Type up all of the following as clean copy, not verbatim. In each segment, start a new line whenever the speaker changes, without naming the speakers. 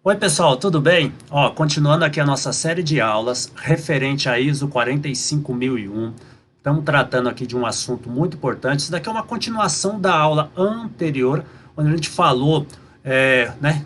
Oi pessoal, tudo bem? Continuando aqui a nossa série de aulas referente à ISO 45001, estamos tratando aqui de um assunto muito importante. Isso daqui é uma continuação da aula anterior, onde a gente falou,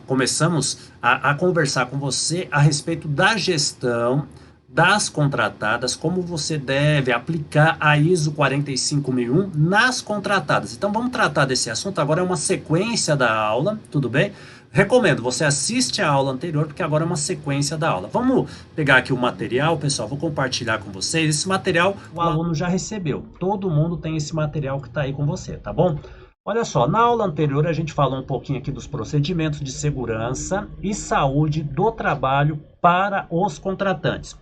começamos a conversar com você a respeito da gestão das contratadas, como você deve aplicar a ISO 45001 nas contratadas. Então vamos tratar desse assunto, agora é uma sequência da aula, tudo bem? Recomendo, você assiste a aula anterior, porque agora é uma sequência da aula. Vamos pegar aqui o material, pessoal, vou compartilhar com vocês. Esse material o aluno já recebeu, todo mundo tem esse material que está aí com você, tá bom? Olha só, na aula anterior a gente falou um pouquinho aqui dos procedimentos de segurança e saúde do trabalho para os contratantes.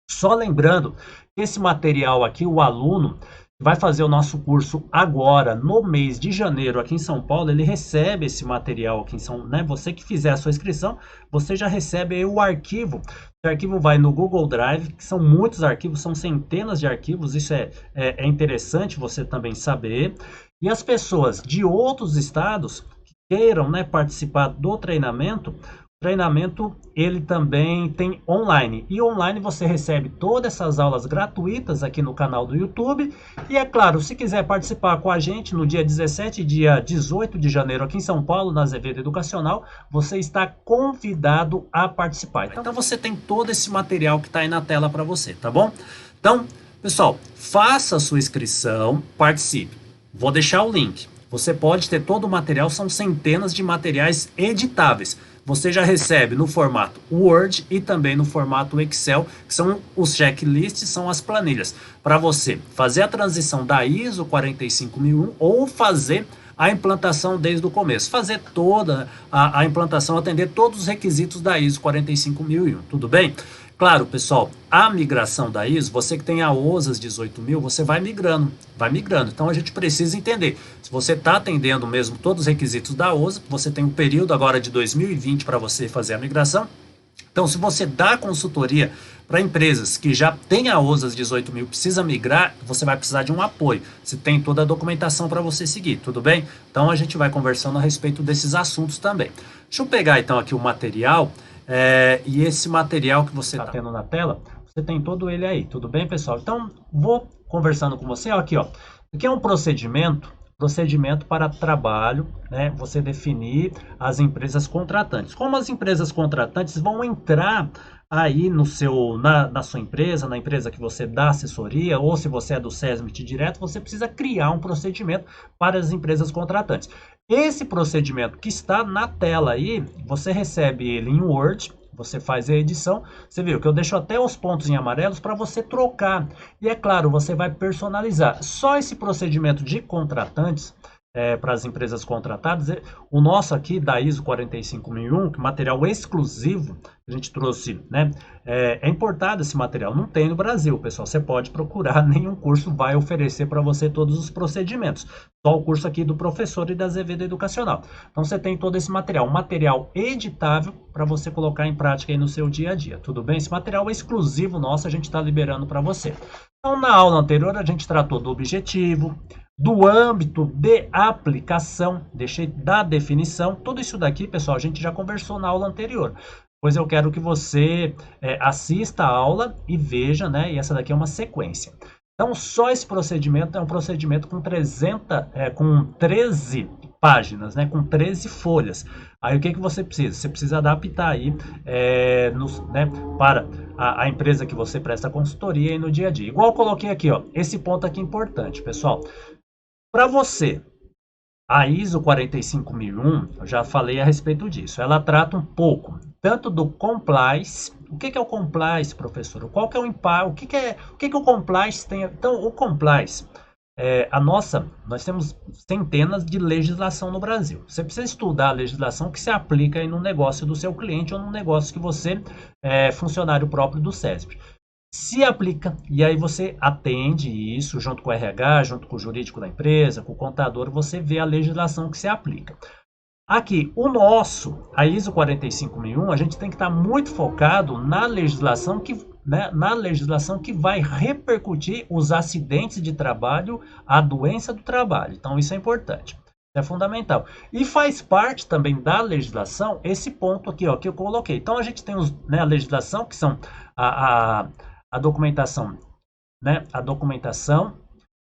Só lembrando que esse material aqui, o aluno vai fazer o nosso curso agora, no mês de janeiro, aqui em São Paulo, ele recebe esse material aqui em São Paulo, né? Você que fizer a sua inscrição, você já recebe aí o arquivo. O arquivo vai no Google Drive, que são muitos arquivos, são centenas de arquivos, isso é interessante você também saber. E as pessoas de outros estados que queiram, né, participar do treinamento, ele também tem online. E online você recebe todas essas aulas gratuitas aqui no canal do YouTube. E é claro, se quiser participar com a gente no dia 17 e dia 18 de janeiro aqui em São Paulo, na Azevedo Educacional, você está convidado a participar. Então você tem todo esse material que está aí na tela para você, tá bom? Então, pessoal, faça a sua inscrição, participe. Vou deixar o link. Você pode ter todo o material, são centenas de materiais editáveis. Você já recebe no formato Word e também no formato Excel, que são os checklists, são as planilhas, para você fazer a transição da ISO 45001 ou fazer a implantação desde o começo. Fazer toda a implantação, atender todos os requisitos da ISO 45001, tudo bem? Claro, pessoal, a migração da ISO, você que tem a OSAS 18.000, você vai migrando. Então a gente precisa entender, se você está atendendo mesmo todos os requisitos da OSAS, você tem um período agora de 2020 para você fazer a migração. Então, se você dá consultoria para empresas que já têm a OSAS 18.000, precisa migrar, você vai precisar de um apoio. Você tem toda a documentação para você seguir, tudo bem? Então a gente vai conversando a respeito desses assuntos também. Deixa eu pegar então aqui o material. E esse material que você está tendo na tela, você tem todo ele aí, tudo bem, pessoal? Então, vou conversando com você, aqui, ó. Aqui é um procedimento para trabalho, né? Você definir as empresas contratantes. Como as empresas contratantes vão entrar aí na sua empresa, na empresa que você dá assessoria, ou se você é do SESMIT direto, você precisa criar um procedimento para as empresas contratantes. Esse procedimento que está na tela aí, você recebe ele em Word, você faz a edição, você viu que eu deixo até os pontos em amarelos para você trocar. E é claro, você vai personalizar. Só esse procedimento de contratantes, para as empresas contratadas, o nosso aqui da ISO 45001, que material exclusivo, a gente trouxe, né? É importado esse material, não tem no Brasil, pessoal. Você pode procurar, nenhum curso vai oferecer para você todos os procedimentos. Só o curso aqui do professor e da Azevedo Educacional. Então você tem todo esse material, um material editável para você colocar em prática aí no seu dia a dia, tudo bem? Esse material é exclusivo nosso, a gente está liberando para você. Então na aula anterior a gente tratou do objetivo, do âmbito de aplicação, deixei da definição, tudo isso daqui, pessoal, a gente já conversou na aula anterior. Pois eu quero que você assista a aula e veja, né? E essa daqui é uma sequência. Então, só esse procedimento é um procedimento com 13 páginas, né? Com 13 folhas. Aí o que você precisa? Você precisa adaptar aí para a empresa que você presta consultoria aí no dia a dia. Igual eu coloquei aqui, ó, esse ponto aqui é importante, pessoal. Para você, a ISO 45001, eu já falei a respeito disso, ela trata um pouco tanto do compliance. O que é o compliance, professor? Qual que é o impacto? O que o compliance tem? Então, o compliance, nós temos centenas de legislação no Brasil. Você precisa estudar a legislação que se aplica aí no negócio do seu cliente ou no negócio que você é funcionário próprio do SESP. Se aplica, e aí você atende isso junto com o RH, junto com o jurídico da empresa, com o contador, você vê a legislação que se aplica. Aqui, a ISO 45001, a gente tem que estar muito focado na legislação que vai repercutir os acidentes de trabalho, a doença do trabalho. Então, isso é importante. É fundamental. E faz parte também da legislação esse ponto aqui, ó, que eu coloquei. Então a gente tem a legislação, que são a, a, a documentação, né? A documentação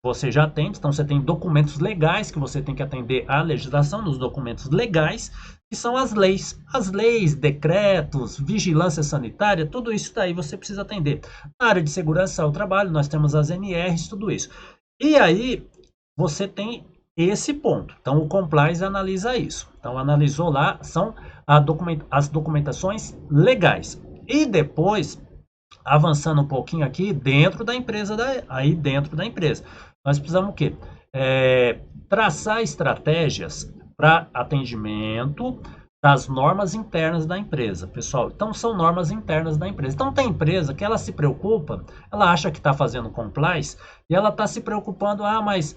você já tem, então você tem documentos legais que você tem que atender à legislação, nos documentos legais, que são as leis, decretos, vigilância sanitária, tudo isso daí você precisa atender. Na área de segurança ao trabalho, nós temos as NRs, tudo isso. E aí, você tem esse ponto. Então, o compliance analisa isso. Então, analisou lá, são as documentações legais. E depois, avançando um pouquinho aqui, dentro da empresa, nós precisamos o quê? Traçar estratégias para atendimento das normas internas da empresa, pessoal. Então, são normas internas da empresa. Então, tem empresa que ela se preocupa, ela acha que está fazendo compliance e ela está se preocupando, mas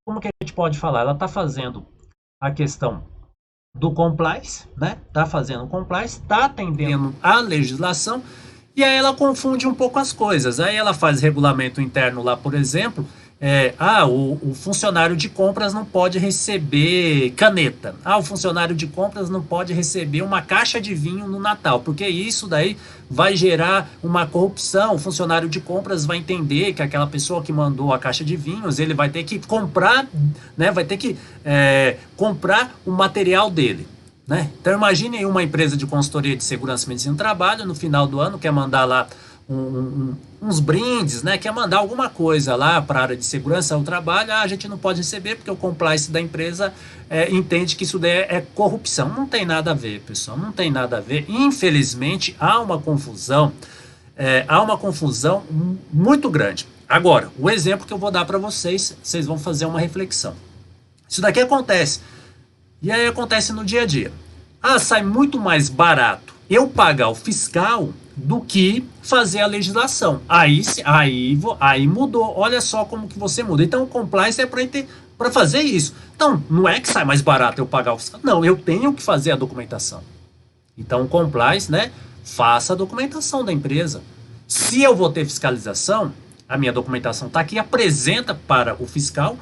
como que a gente pode falar? Ela está fazendo a questão do compliance, né? Está fazendo compliance, está atendendo a legislação, e aí ela confunde um pouco as coisas. Aí ela faz regulamento interno lá, por exemplo, o funcionário de compras não pode receber caneta. O funcionário de compras não pode receber uma caixa de vinho no Natal, porque isso daí vai gerar uma corrupção. O funcionário de compras vai entender que aquela pessoa que mandou a caixa de vinhos, ele vai ter que comprar, né, comprar o material dele. Né? Então imagine aí uma empresa de consultoria de segurança e medicina do trabalho, no final do ano quer mandar lá uns brindes, né? Quer mandar alguma coisa lá para a área de segurança ao trabalho, a gente não pode receber porque o compliance da empresa entende que isso daí é corrupção. Não tem nada a ver, pessoal, não tem nada a ver. Infelizmente há uma confusão muito grande. Agora, o exemplo que eu vou dar para vocês, vocês vão fazer uma reflexão. Isso daqui acontece. E aí acontece no dia a dia. Sai muito mais barato eu pagar o fiscal do que fazer a legislação. Aí mudou. Olha só como que você muda. Então o compliance é para fazer isso. Então, não é que sai mais barato eu pagar o fiscal. Não, eu tenho que fazer a documentação. Então o compliance, né, faça a documentação da empresa. Se eu vou ter fiscalização, a minha documentação está aqui, apresenta para o fiscal,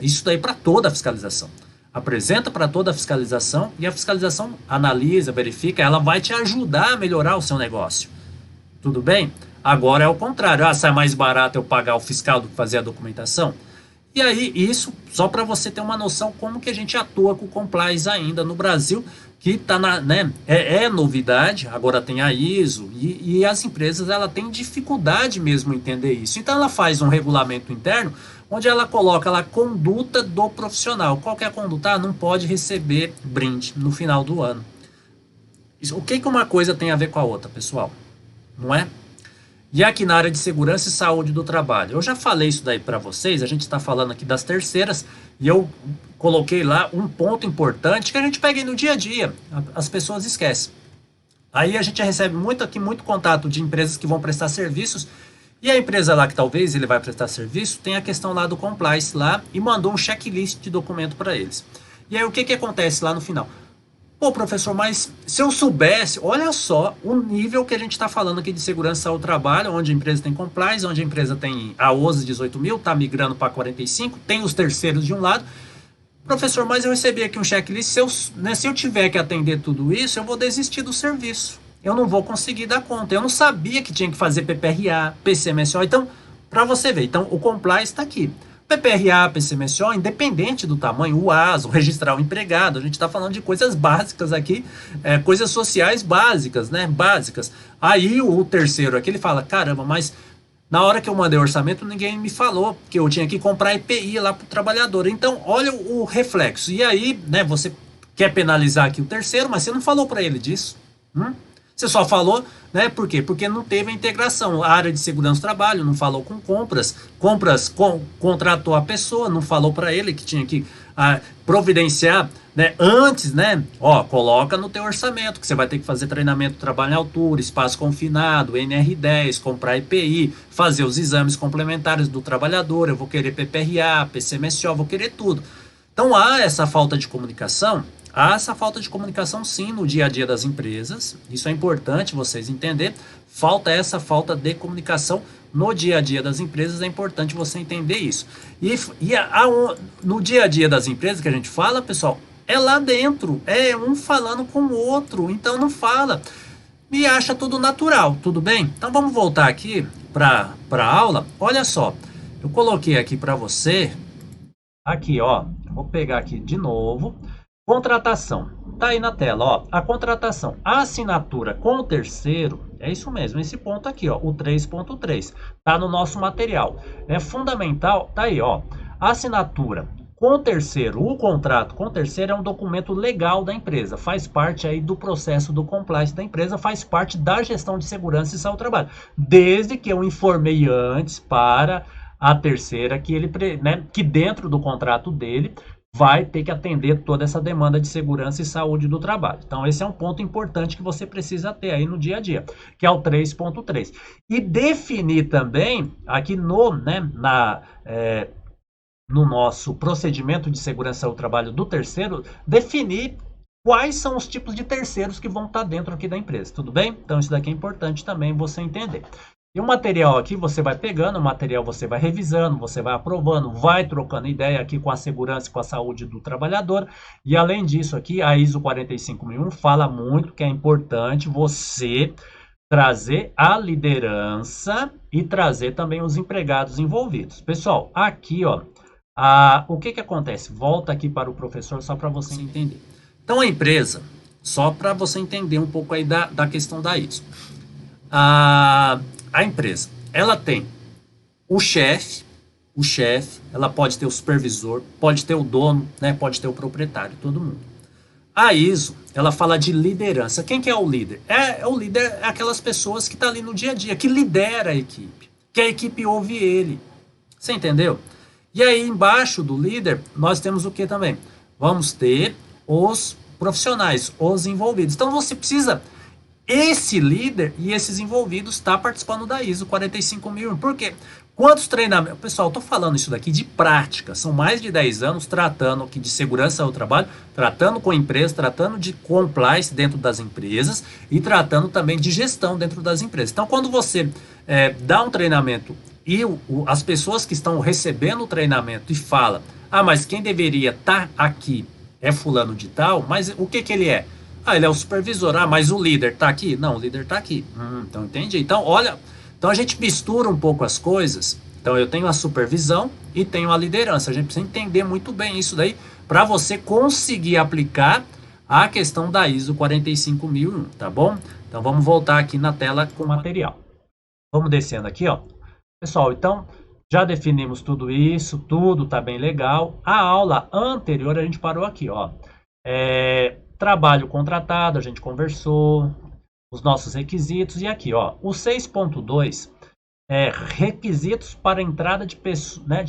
isso daí para toda a fiscalização. Apresenta para toda a fiscalização e a fiscalização analisa, verifica, ela vai te ajudar a melhorar o seu negócio. Tudo bem? Agora é o contrário. Sai mais barato eu pagar o fiscal do que fazer a documentação? E aí, isso só para você ter uma noção como que a gente atua com o compliance ainda no Brasil, que tá é novidade, agora tem a ISO, e as empresas ela tem dificuldade mesmo em entender isso. Então ela faz um regulamento interno, onde ela coloca lá a conduta do profissional. Qual que é a conduta? Não pode receber brinde no final do ano. O que uma coisa tem a ver com a outra, pessoal? Não é? E aqui na área de segurança e saúde do trabalho. Eu já falei isso daí para vocês, a gente está falando aqui das terceiras, e eu coloquei lá um ponto importante que a gente pega aí no dia a dia, as pessoas esquecem. Aí a gente recebe muito contato de empresas que vão prestar serviços, e a empresa lá que talvez ele vai prestar serviço, tem a questão lá do compliance lá, e mandou um checklist de documento para eles. E aí o que acontece lá no final? Pô, professor, mas se eu soubesse, olha só o nível que a gente está falando aqui de segurança ao trabalho, onde a empresa tem compliance, onde a empresa tem a OSA 18 mil, está migrando para 45, tem os terceiros de um lado. Professor, mas eu recebi aqui um checklist, se eu tiver que atender tudo isso, eu vou desistir do serviço. Eu não vou conseguir dar conta. Eu não sabia que tinha que fazer PPRA, PCMSO. Então, para você ver, então o compliance está aqui. PPRA, PCMSO, independente do tamanho, o ASO, registrar o empregado, a gente está falando de coisas básicas aqui, coisas sociais básicas, né? Básicas. Aí o terceiro aqui, ele fala, caramba, mas na hora que eu mandei o orçamento, ninguém me falou que eu tinha que comprar EPI lá para o trabalhador. Então, olha o reflexo. E aí, né, você quer penalizar aqui o terceiro, mas você não falou para ele disso. Você só falou, né? Por quê? Porque não teve a integração. A área de segurança do trabalho não falou com compras, contratou a pessoa, não falou para ele que tinha que providenciar, né? Antes, né? Coloca no teu orçamento que você vai ter que fazer treinamento, trabalho em altura, espaço confinado, NR10, comprar EPI, fazer os exames complementares do trabalhador, eu vou querer PPRA, PCMSO, vou querer tudo. Então há essa falta de comunicação. Há essa falta de comunicação sim no dia a dia das empresas, isso é importante vocês entenderem, falta de comunicação no dia a dia das empresas é importante você entender isso. No dia a dia das empresas que a gente fala, pessoal, é lá dentro, é um falando com o outro, então não fala e acha tudo natural, tudo bem? Então vamos voltar aqui para a aula. Olha só, eu coloquei aqui para você, aqui ó, vou pegar aqui de novo, contratação. Tá aí na tela, ó, a contratação, a assinatura com o terceiro, é isso mesmo, esse ponto aqui, ó, o 3.3, tá no nosso material. É fundamental, tá aí, ó, a assinatura com o terceiro, o contrato com o terceiro é um documento legal da empresa, faz parte aí do processo do compliance da empresa, faz parte da gestão de segurança e saúde do trabalho, desde que eu informei antes para a terceira que ele, né, que dentro do contrato dele vai ter que atender toda essa demanda de segurança e saúde do trabalho. Então, esse é um ponto importante que você precisa ter aí no dia a dia, que é o 3.3. E definir também, aqui no, né, no nosso procedimento de segurança do trabalho do terceiro, definir quais são os tipos de terceiros que vão estar dentro aqui da empresa, tudo bem? Então, isso daqui é importante também você entender. E o material aqui você vai pegando, o material você vai revisando, você vai aprovando, vai trocando ideia aqui com a segurança e com a saúde do trabalhador. E além disso aqui, a ISO 45001 fala muito que é importante você trazer a liderança e trazer também os empregados envolvidos. Pessoal, aqui ó, o que acontece? Volta aqui para o professor só para você entender. Então a empresa, só para você entender um pouco aí da questão da ISO. A empresa, ela tem o chefe, ela pode ter o supervisor, pode ter o dono, né, pode ter o proprietário, todo mundo. A ISO, ela fala de liderança. Quem que é o líder? O líder é aquelas pessoas que estão ali no dia a dia, que lidera a equipe, que a equipe ouve ele. Você entendeu? E aí, embaixo do líder, nós temos o que também? Vamos ter os profissionais, os envolvidos. Então, você precisa... Esse líder e esses envolvidos está participando da ISO 45001. Por quê? Quantos treinamentos... Pessoal, estou falando isso daqui de prática. São mais de 10 anos tratando aqui de segurança ao trabalho, tratando com empresas, tratando de compliance dentro das empresas e tratando também de gestão dentro das empresas. Então, quando você dá um treinamento e as pessoas que estão recebendo o treinamento e fala, mas quem deveria estar aqui é fulano de tal, mas o que ele é? Ele é o supervisor. Mas o líder tá aqui? Não, o líder tá aqui. Então, entendi. Então, olha, então a gente mistura um pouco as coisas. Então, eu tenho a supervisão e tenho a liderança. A gente precisa entender muito bem isso daí para você conseguir aplicar a questão da ISO 45001, tá bom? Então, vamos voltar aqui na tela com o material. Vamos descendo aqui, ó. Pessoal, então, já definimos tudo isso, tudo tá bem legal. A aula anterior a gente parou aqui, ó. Trabalho contratado, a gente conversou, os nossos requisitos, e aqui, ó, o 6.2 é requisitos para entrada de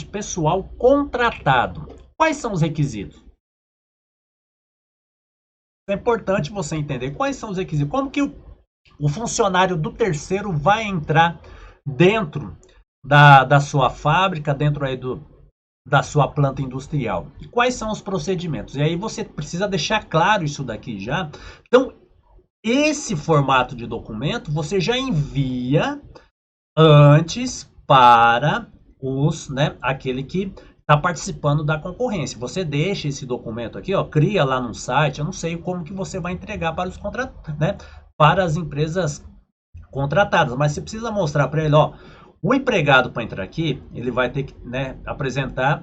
pessoal contratado. Quais são os requisitos? É importante você entender quais são os requisitos, como que o funcionário do terceiro vai entrar dentro da sua fábrica, dentro aí da sua planta industrial. E quais são os procedimentos? E aí você precisa deixar claro isso daqui já. Então, esse formato de documento você já envia antes para aquele que está participando da concorrência. Você deixa esse documento aqui, ó, cria lá no site. Eu não sei como que você vai entregar para os para as empresas contratadas, mas você precisa mostrar para ele, ó, o empregado para entrar aqui, ele vai ter que apresentar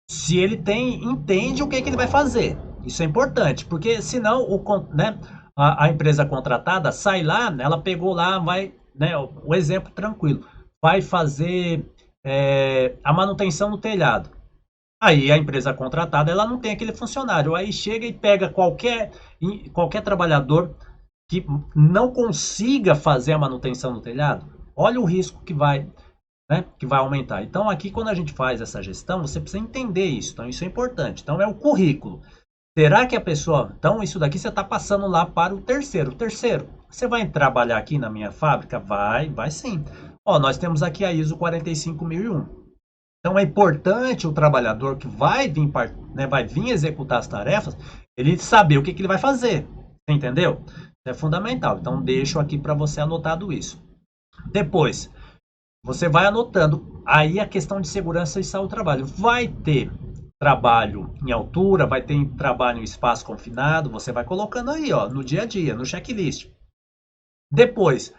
se ele entende o que ele vai fazer. Isso é importante, porque senão a empresa contratada sai lá, ela pegou lá, vai, o exemplo tranquilo, vai fazer a manutenção no telhado. Aí a empresa contratada, ela não tem aquele funcionário, aí chega e pega qualquer trabalhador que não consiga fazer a manutenção no telhado. Olha o risco que vai aumentar. Então, aqui, quando a gente faz essa gestão, você precisa entender isso. Então, isso é importante. Então, é o currículo. Será que a pessoa... Então, isso daqui você está passando lá para o terceiro. Terceiro, você vai trabalhar aqui na minha fábrica? Vai sim. Ó, nós temos aqui a ISO 45001. Então, é importante o trabalhador que vai vir executar as tarefas, ele saber o que ele vai fazer. Você entendeu? Isso é fundamental. Então, deixo aqui para você anotado isso. Depois, Você vai anotando. Aí a questão de segurança e saúde do trabalho. Vai ter trabalho em altura, vai ter trabalho em espaço confinado, você vai colocando aí, ó, no dia a dia, no checklist. Depois,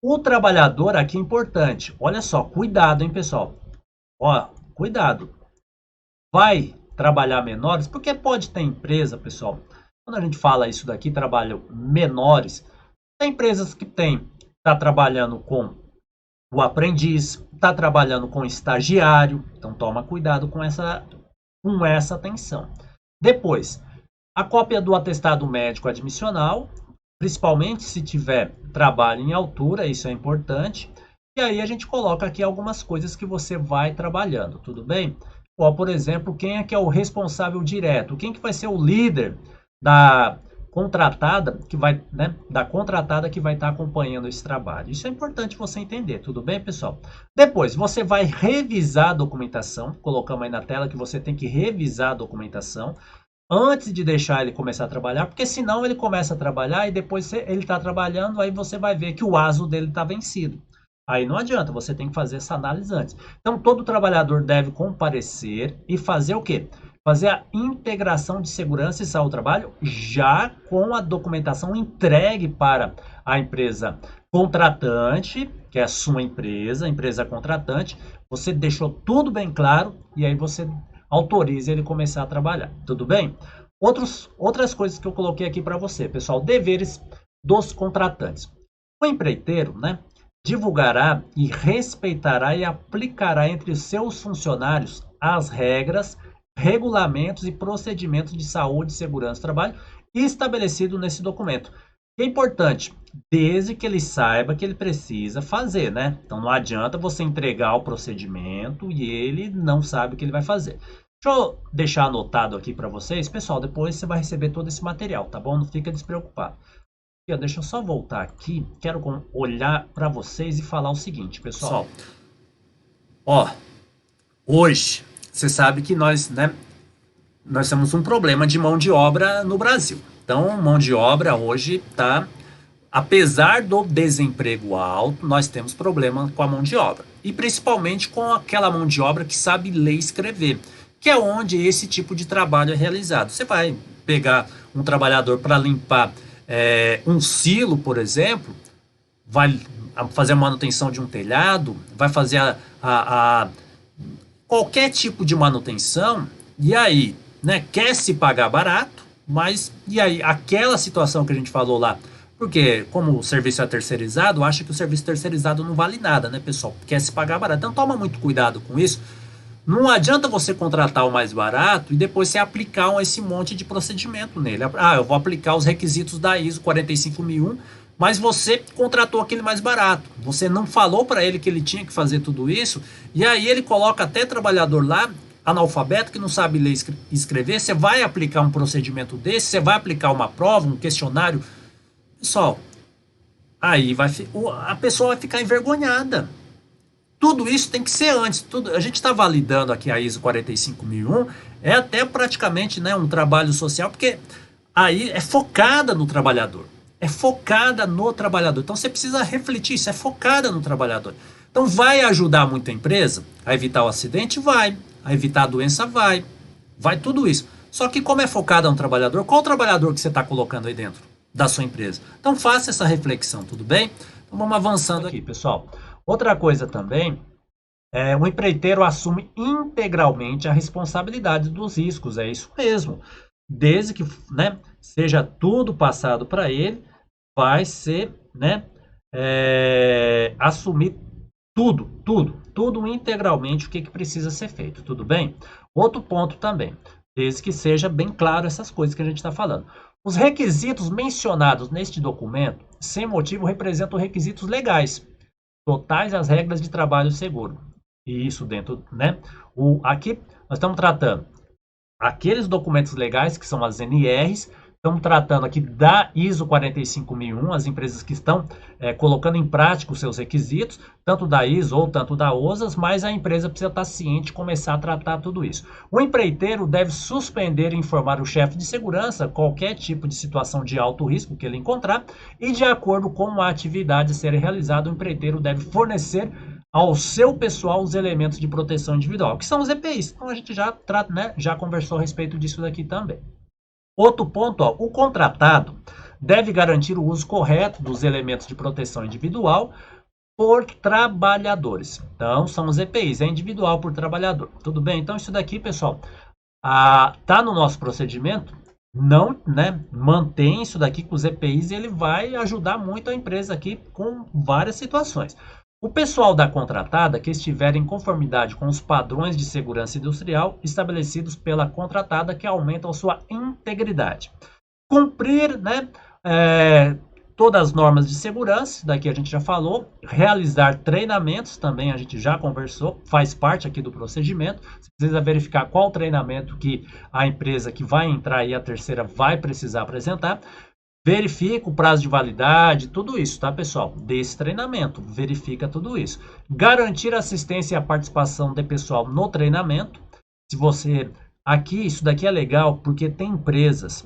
o trabalhador aqui é importante. Olha só, cuidado, hein, pessoal? Ó, cuidado. Vai trabalhar menores, porque pode ter empresa, pessoal. Quando a gente fala isso daqui, trabalham menores, tem empresas que tá trabalhando com o aprendiz, está trabalhando com estagiário, então toma cuidado com essa atenção. Depois, a cópia do atestado médico admissional, principalmente se tiver trabalho em altura, isso é importante. E aí a gente coloca aqui algumas coisas que você vai trabalhando, tudo bem? Ó, por exemplo, quem é que é o responsável direto? Quem que vai ser o líder da contratada que vai, né, da contratada que vai estar acompanhando esse trabalho. Isso é importante você entender, tudo bem, pessoal? Depois, você vai revisar a documentação. Colocamos aí na tela que você tem que revisar a documentação antes de deixar ele começar a trabalhar, porque senão ele começa a trabalhar e depois ele está trabalhando, aí você vai ver que o ASO dele está vencido. Aí não adianta, você tem que fazer essa análise antes. Então, todo trabalhador deve comparecer e fazer o quê? Fazer a integração de segurança e saúde do trabalho já com a documentação entregue para a empresa contratante, que é a sua empresa, a empresa contratante. Você deixou tudo bem claro e aí você autorize ele começar a trabalhar. Tudo bem? Outras coisas que eu coloquei aqui para você, pessoal. Deveres dos contratantes. O empreiteiro, né, divulgará e respeitará e aplicará entre os seus funcionários as regras, regulamentos e procedimentos de saúde e segurança do trabalho estabelecido nesse documento. É importante, desde que ele saiba que ele precisa fazer, né? Então não adianta você entregar o procedimento e ele não sabe o que ele vai fazer. Deixa eu deixar anotado aqui para vocês, pessoal. Depois você vai receber todo esse material, tá bom? Não fica despreocupado. Deixa eu só voltar aqui. Quero olhar para vocês e falar o seguinte, pessoal. Ó, hoje você sabe que nós, né, nós temos um problema de mão de obra no Brasil. Então, mão de obra hoje tá, apesar do desemprego alto, nós temos problema com a mão de obra. E principalmente com aquela mão de obra que sabe ler e escrever, que é onde esse tipo de trabalho é realizado. Você vai pegar um trabalhador para limpar um silo, por exemplo, vai fazer a manutenção de um telhado, vai fazer qualquer tipo de manutenção, e aí, né, quer se pagar barato, mas e aí, aquela situação que a gente falou lá, porque como o serviço é terceirizado, acha que o serviço terceirizado não vale nada, né, pessoal? Quer se pagar barato. Então toma muito cuidado com isso. Não adianta você contratar o mais barato e depois você aplicar esse monte de procedimento nele. Ah, eu vou aplicar os requisitos da ISO 45001, mas você contratou aquele mais barato. Você não falou para ele que ele tinha que fazer tudo isso, e aí ele coloca até trabalhador lá, analfabeto, que não sabe ler e escrever. Você vai aplicar um procedimento desse, você vai aplicar uma prova, um questionário. Pessoal, aí a pessoa vai ficar envergonhada. Tudo isso tem que ser antes. A gente está validando aqui a ISO 45001, é até praticamente, né, um trabalho social, porque aí é focada no trabalhador. É focada no trabalhador. Então você precisa refletir, isso é focada no trabalhador. Então vai ajudar muito a empresa a evitar o acidente? Vai. A evitar a doença? Vai. Vai tudo isso. Só que como é focada no trabalhador, qual o trabalhador que você está colocando aí dentro da sua empresa? Então faça essa reflexão, tudo bem? Então vamos avançando aqui, pessoal. Outra coisa também, o empreiteiro assume integralmente a responsabilidade dos riscos, é isso mesmo. Desde que, né, seja tudo passado para ele, vai ser, né, assumir tudo integralmente o que precisa ser feito, tudo bem? Outro ponto também, desde que seja bem claro essas coisas que a gente está falando. Os requisitos mencionados neste documento, sem motivo, representam requisitos legais, totais às regras de trabalho seguro. E isso dentro, né? Aqui nós estamos tratando aqueles documentos legais que são as NRs, Estamos tratando aqui da ISO 45001, as empresas que estão colocando em prática os seus requisitos, tanto da ISO ou tanto da OSAS, mas a empresa precisa estar ciente e começar a tratar tudo isso. O empreiteiro deve suspender e informar o chefe de segurança qualquer tipo de situação de alto risco que ele encontrar e, de acordo com a atividade a ser realizada, o empreiteiro deve fornecer ao seu pessoal os elementos de proteção individual, que são os EPIs. Então a gente já trata, né, já conversou a respeito disso daqui também. Outro ponto, ó, o contratado deve garantir o uso correto dos elementos de proteção individual por trabalhadores. Então, são os EPIs, é individual por trabalhador. Tudo bem? Então, isso daqui, pessoal, tá no nosso procedimento. Não, né, mantém isso daqui com os EPIs e ele vai ajudar muito a empresa aqui com várias situações. O pessoal da contratada que estiver em conformidade com os padrões de segurança industrial estabelecidos pela contratada que aumentam a sua integridade. Cumprir, né, todas as normas de segurança, daqui a gente já falou. Realizar treinamentos, também a gente já conversou, faz parte aqui do procedimento. Você precisa verificar qual treinamento que a empresa que vai entrar aí, a terceira, vai precisar apresentar. Verifica o prazo de validade, tudo isso, tá, pessoal? Desse treinamento, verifica tudo isso. Garantir assistência e a participação de pessoal no treinamento. Se você... Aqui, isso daqui é legal, porque tem empresas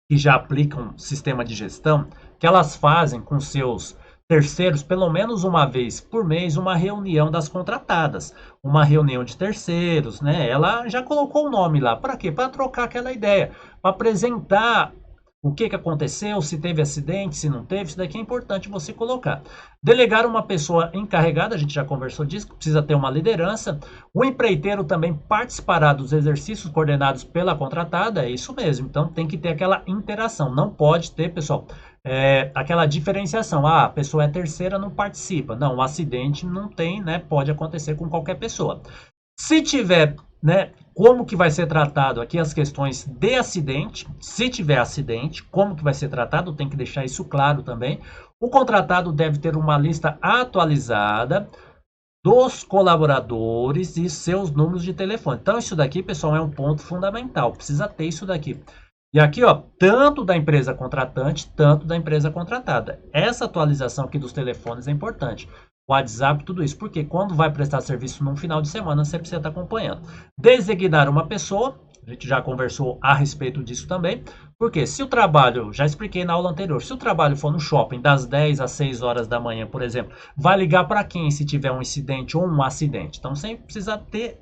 que já aplicam sistema de gestão, que elas fazem com seus terceiros, pelo menos uma vez por mês, uma reunião das contratadas. Uma reunião de terceiros, né? Ela já colocou o nome lá. Para quê? Para trocar aquela ideia, para apresentar o que aconteceu, se teve acidente, se não teve, isso daqui é importante você colocar. Delegar uma pessoa encarregada, a gente já conversou disso, precisa ter uma liderança. O empreiteiro também participará dos exercícios coordenados pela contratada, é isso mesmo. Então tem que ter aquela interação, não pode ter, pessoal, aquela diferenciação. Ah, a pessoa é terceira, não participa. Não, o acidente não tem, né? Pode acontecer com qualquer pessoa. Se tiver, né, como que vai ser tratado aqui as questões de acidente, se tiver acidente, como que vai ser tratado, tem que deixar isso claro também. O contratado deve ter uma lista atualizada dos colaboradores e seus números de telefone. Então isso daqui, pessoal, é um ponto fundamental, precisa ter isso daqui. E aqui, ó, tanto da empresa contratante, tanto da empresa contratada. Essa atualização aqui dos telefones é importante. WhatsApp, tudo isso. Porque quando vai prestar serviço num final de semana, você precisa estar acompanhando. Designar uma pessoa, a gente já conversou a respeito disso também. Porque se o trabalho, já expliquei na aula anterior, se o trabalho for no shopping das 10 às 6 horas da manhã, por exemplo, vai ligar para quem se tiver um incidente ou um acidente? Então, você precisa ter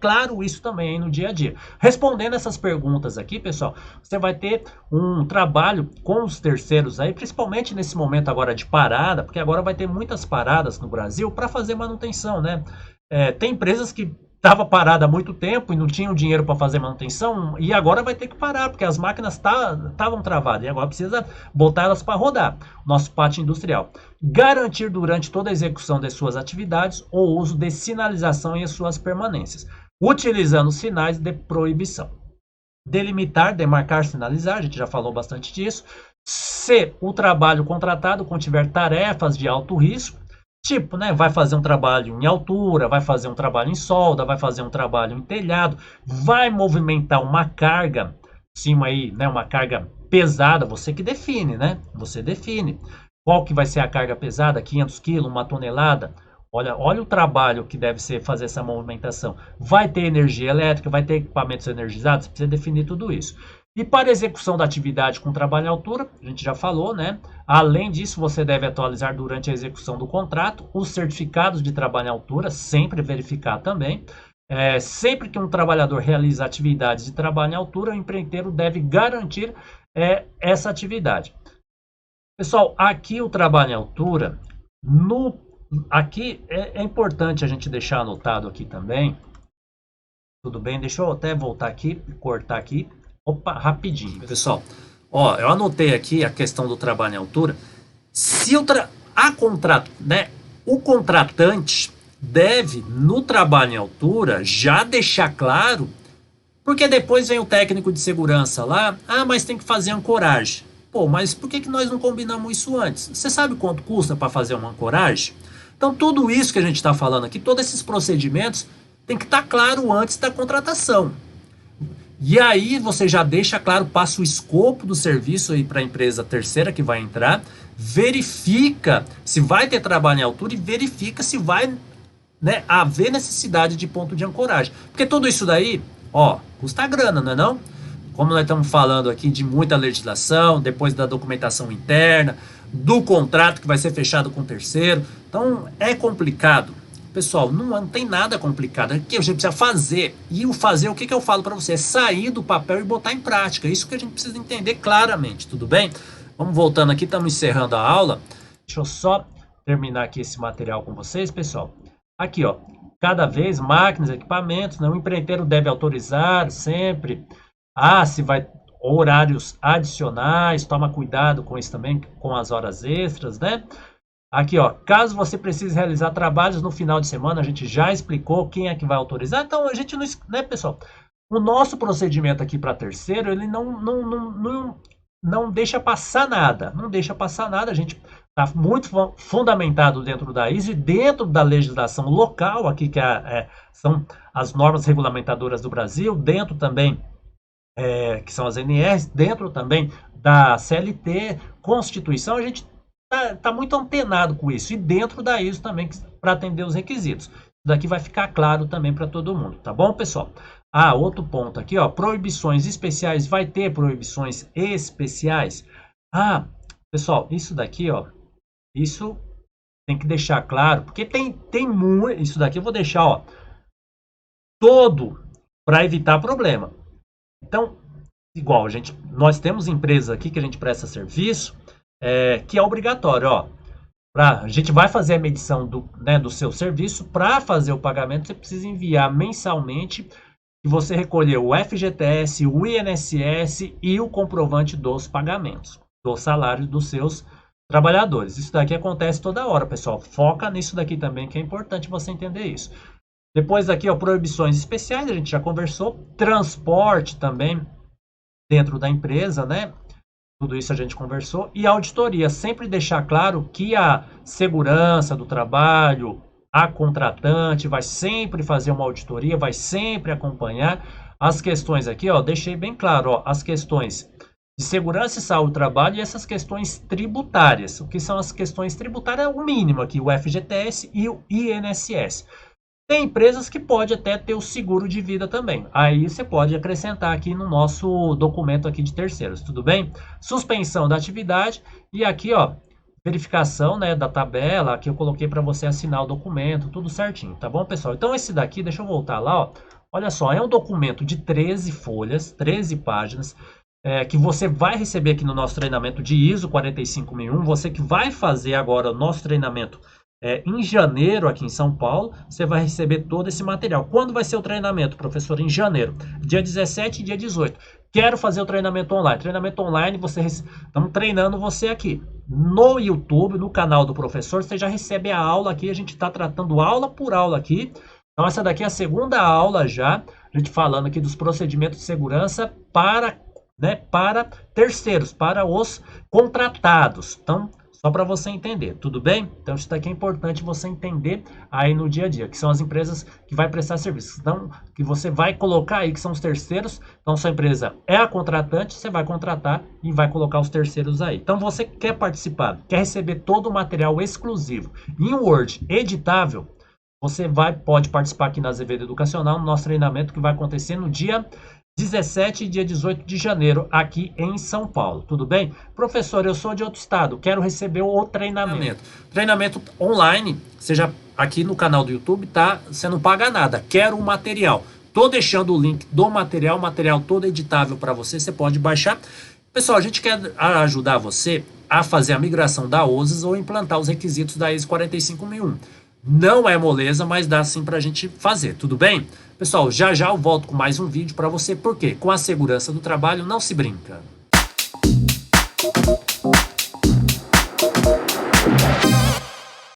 claro isso também aí no dia a dia. Respondendo essas perguntas aqui, pessoal, você vai ter um trabalho com os terceiros aí, principalmente nesse momento agora de parada, porque agora vai ter muitas paradas no Brasil para fazer manutenção, né? Tem empresas que estava parada há muito tempo e não tinham dinheiro para fazer manutenção e agora vai ter que parar, porque as máquinas estavam travadas e agora precisa botar elas para rodar. Nosso pátio industrial. Garantir durante toda a execução de suas atividades o uso de sinalização e as suas permanências, utilizando sinais de proibição. Delimitar, demarcar, sinalizar, a gente já falou bastante disso. Se o trabalho contratado contiver tarefas de alto risco, tipo, né, vai fazer um trabalho em altura, vai fazer um trabalho em solda, vai fazer um trabalho em telhado, vai movimentar uma carga, cima aí, né, uma carga pesada, você que define, né? Você define. Qual que vai ser a carga pesada? 500 kg, 1 tonelada? Olha o trabalho que deve ser fazer essa movimentação. Vai ter energia elétrica, vai ter equipamentos energizados, precisa definir tudo isso. E para execução da atividade com trabalho em altura, a gente já falou, né? Além disso, você deve atualizar durante a execução do contrato os certificados de trabalho em altura, sempre verificar também. Sempre que um trabalhador realiza atividades de trabalho em altura, o empreiteiro deve garantir essa atividade. Pessoal, aqui o trabalho em altura, aqui é importante a gente deixar anotado aqui também. Tudo bem? Deixa eu até voltar aqui, cortar aqui. Opa, rapidinho. Pessoal, ó, eu anotei aqui a questão do trabalho em altura. Se o contratante deve, no trabalho em altura, já deixar claro, porque depois vem o técnico de segurança lá, mas tem que fazer ancoragem. Pô, mas por que nós não combinamos isso antes? Você sabe quanto custa para fazer uma ancoragem? Então, tudo isso que a gente está falando aqui, todos esses procedimentos, tem que estar claro antes da contratação. E aí você já deixa claro, passa o escopo do serviço aí para a empresa terceira que vai entrar, verifica se vai ter trabalho em altura e verifica se vai, né, haver necessidade de ponto de ancoragem. Porque tudo isso daí, ó, custa grana, não é não? Como nós estamos falando aqui de muita legislação, depois da documentação interna, do contrato que vai ser fechado com o terceiro. Então é complicado. Pessoal, não tem nada complicado. É que a gente precisa fazer. E o fazer, o que eu falo para você? É sair do papel e botar em prática. Isso que a gente precisa entender claramente, tudo bem? Vamos voltando aqui, estamos encerrando a aula. Deixa eu só terminar aqui esse material com vocês, pessoal. Aqui, ó. Cada vez máquinas, equipamentos, né? O empreiteiro deve autorizar sempre. Se vai horários adicionais, toma cuidado com isso também, com as horas extras, né? Aqui, ó, caso você precise realizar trabalhos no final de semana, a gente já explicou quem é que vai autorizar. Então, a gente não, né, pessoal? O nosso procedimento aqui para terceiro, ele não deixa passar nada. Não deixa passar nada. A gente está muito fundamentado dentro da ISO e dentro da legislação local, aqui que são as normas regulamentadoras do Brasil, dentro também, que são as NRs, dentro também da CLT, Constituição, a gente tá muito antenado com isso. E dentro da ISO também, para atender os requisitos. Isso daqui vai ficar claro também para todo mundo, tá bom, pessoal? Outro ponto aqui, ó, proibições especiais, vai ter proibições especiais. Pessoal, isso daqui, ó, isso tem que deixar claro, porque tem muito, isso daqui eu vou deixar, ó, todo para evitar problema. Então, igual, nós temos empresas aqui que a gente presta serviço, que é obrigatório, ó. A gente vai fazer a medição do seu serviço. Para fazer o pagamento, você precisa enviar mensalmente e você recolher o FGTS, o INSS e o comprovante dos pagamentos, do salário dos seus trabalhadores. Isso daqui acontece toda hora, pessoal. Foca nisso daqui também, que é importante você entender isso. Depois aqui, ó, proibições especiais, a gente já conversou. Transporte também dentro da empresa, né? Tudo isso a gente conversou. E auditoria, sempre deixar claro que a segurança do trabalho, a contratante vai sempre fazer uma auditoria, vai sempre acompanhar as questões aqui, ó, deixei bem claro, ó, as questões de segurança e saúde do trabalho e essas questões tributárias. O que são as questões tributárias? É o mínimo aqui, o FGTS e o INSS. Tem empresas que pode até ter o seguro de vida também. Aí você pode acrescentar aqui no nosso documento aqui de terceiros, tudo bem? Suspensão da atividade e aqui, ó, verificação, né, da tabela, que eu coloquei para você assinar o documento, tudo certinho, tá bom, pessoal? Então esse daqui, deixa eu voltar lá, ó. Olha só, é um documento de 13 folhas, 13 páginas, que você vai receber aqui no nosso treinamento de ISO 45001. Você que vai fazer agora o nosso treinamento em janeiro aqui em São Paulo, você vai receber todo esse material. Quando vai ser o treinamento, professor? Em janeiro, dia 17 e dia 18. Quero fazer o treinamento online. Treinamento online, estamos treinando você aqui. No YouTube, no canal do professor, você já recebe a aula aqui. A gente está tratando aula por aula aqui. Então, essa daqui é a segunda aula já, a gente falando aqui dos procedimentos de segurança para terceiros, para os contratados. Então, só para você entender, tudo bem? Então, isso daqui é importante você entender aí no dia a dia, que são as empresas que vai prestar serviços. Então, que você vai colocar aí, que são os terceiros. Então, sua empresa é a contratante, você vai contratar e vai colocar os terceiros aí. Então, você quer participar, quer receber todo o material exclusivo em Word editável, você pode participar aqui na Azevedo Educacional, no nosso treinamento que vai acontecer no dia 17 e dia 18 de janeiro, aqui em São Paulo, tudo bem? Professor, eu sou de outro estado, quero receber o treinamento. Treinamento online, seja aqui no canal do YouTube, tá? Você não paga nada, quero o material. Tô deixando o link do material todo editável para você, você pode baixar. Pessoal, a gente quer ajudar você a fazer a migração da OSAS ou implantar os requisitos da ISO 45001. Não é moleza, mas dá sim para a gente fazer, tudo bem? Pessoal, já já eu volto com mais um vídeo para você, porque com a segurança do trabalho não se brinca.